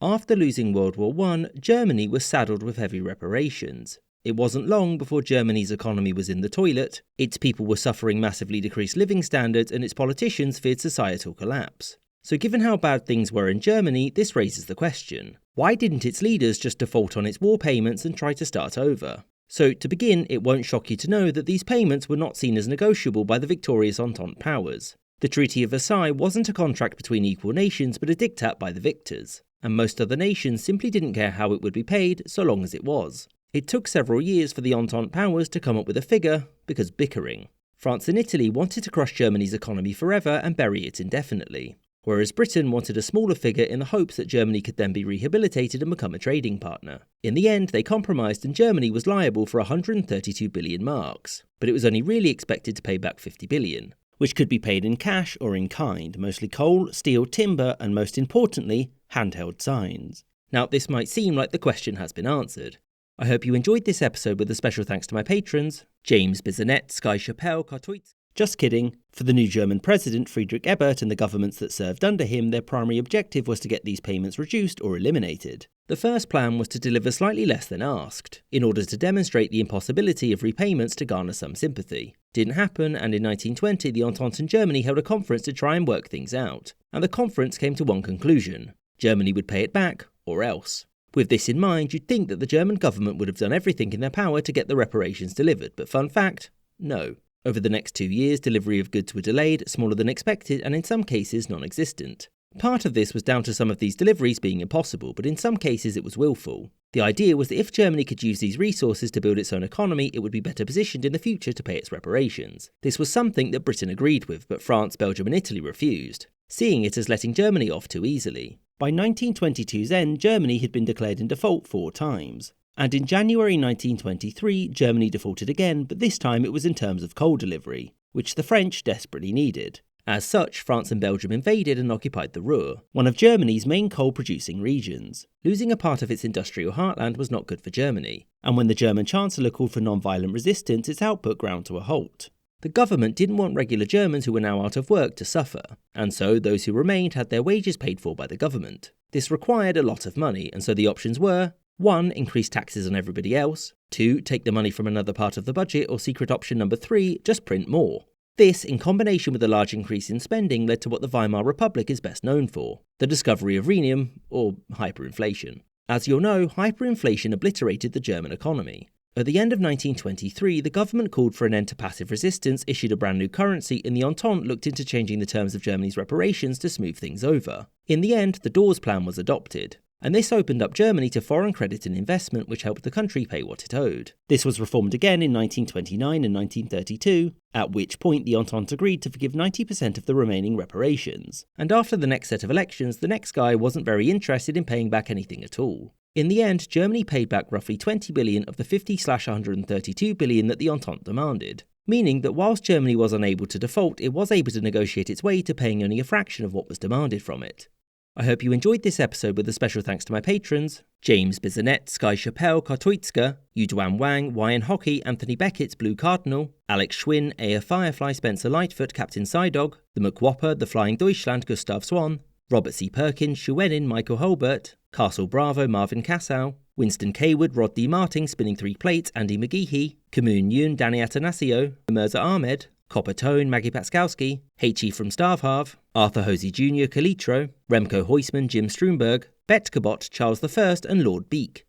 After losing World War I, Germany was saddled with heavy reparations. It wasn't long before Germany's economy was in the toilet, its people were suffering massively decreased living standards, and its politicians feared societal collapse. So given how bad things were in Germany, this raises the question: why didn't its leaders just default on its war payments and try to start over? So to begin, it won't shock you to know that these payments were not seen as negotiable by the victorious Entente powers. The Treaty of Versailles wasn't a contract between equal nations but a diktat by the victors, and most other nations simply didn't care how it would be paid so long as it was. It took several years for the Entente powers to come up with a figure, because bickering. France and Italy wanted to crush Germany's economy forever and bury it indefinitely, whereas Britain wanted a smaller figure in the hopes that Germany could then be rehabilitated and become a trading partner. In the end, they compromised and Germany was liable for 132 billion marks, but it was only really expected to pay back 50 billion, which could be paid in cash or in kind, mostly coal, steel, timber, and most importantly, handheld signs. Now, this might seem like the question has been answered. I hope you enjoyed this episode with a special thanks to my patrons, James Bizanet, Sky Chappelle, Kartoitz. Just kidding. For the new German president, Friedrich Ebert, and the governments that served under him, their primary objective was to get these payments reduced or eliminated. The first plan was to deliver slightly less than asked, in order to demonstrate the impossibility of repayments to garner some sympathy. Didn't happen, and in 1920 the Entente and Germany held a conference to try and work things out. And the conference came to one conclusion: Germany would pay it back, or else. With this in mind, you'd think that the German government would have done everything in their power to get the reparations delivered, but fun fact, no. Over the next 2 years, delivery of goods were delayed, smaller than expected, and in some cases non-existent. Part of this was down to some of these deliveries being impossible, but in some cases it was willful. The idea was that if Germany could use these resources to build its own economy, it would be better positioned in the future to pay its reparations. This was something that Britain agreed with, but France, Belgium and Italy refused, seeing it as letting Germany off too easily. By 1922's end, Germany had been declared in default 4 times. And in January 1923, Germany defaulted again, but this time it was in terms of coal delivery, which the French desperately needed. As such, France and Belgium invaded and occupied the Ruhr, one of Germany's main coal-producing regions. Losing a part of its industrial heartland was not good for Germany, and when the German Chancellor called for non-violent resistance, its output ground to a halt. The government didn't want regular Germans who were now out of work to suffer, and so those who remained had their wages paid for by the government. This required a lot of money, and so the options were: 1. Increase taxes on everybody else. 2. Take the money from another part of the budget, or secret option number 3, just print more. This, in combination with a large increase in spending, led to what the Weimar Republic is best known for: the discovery of rhenium, or hyperinflation. As you'll know, hyperinflation obliterated the German economy. At the end of 1923, the government called for an end to passive resistance, issued a brand new currency, and the Entente looked into changing the terms of Germany's reparations to smooth things over. In the end, the Dawes Plan was adopted, and this opened up Germany to foreign credit and investment, which helped the country pay what it owed. This was reformed again in 1929 and 1932, at which point the Entente agreed to forgive 90% of the remaining reparations. And after the next set of elections, the next guy wasn't very interested in paying back anything at all. In the end, Germany paid back roughly 20 billion of the 50/132 billion that the Entente demanded, meaning that whilst Germany was unable to default, it was able to negotiate its way to paying only a fraction of what was demanded from it. I hope you enjoyed this episode with a special thanks to my patrons: James Bizanet, Sky Chappelle, Kartoitska, Yuduan Wang, Wyan Hockey, Anthony Beckett's Blue Cardinal, Alex Schwinn, Aya Firefly, Spencer Lightfoot, Captain Psydog, The McWhopper, The Flying Deutschland, Gustav Swan, Robert C. Perkins, Shuenin, Michael Holbert, Castle Bravo, Marvin Cassow, Winston Kaywood, Rod D. Martin, Spinning 3 Plates, Andy McGeehee, Kamoon Yoon, Danny Atanasio, Mirza Ahmed, Copper Tone, Maggie Patskowski, H.E. from Stavharv, Arthur Hosey Jr., Kalitro, Remco Heusman, Jim Strumberg, Bet Cabot, Charles I, and Lord Beak.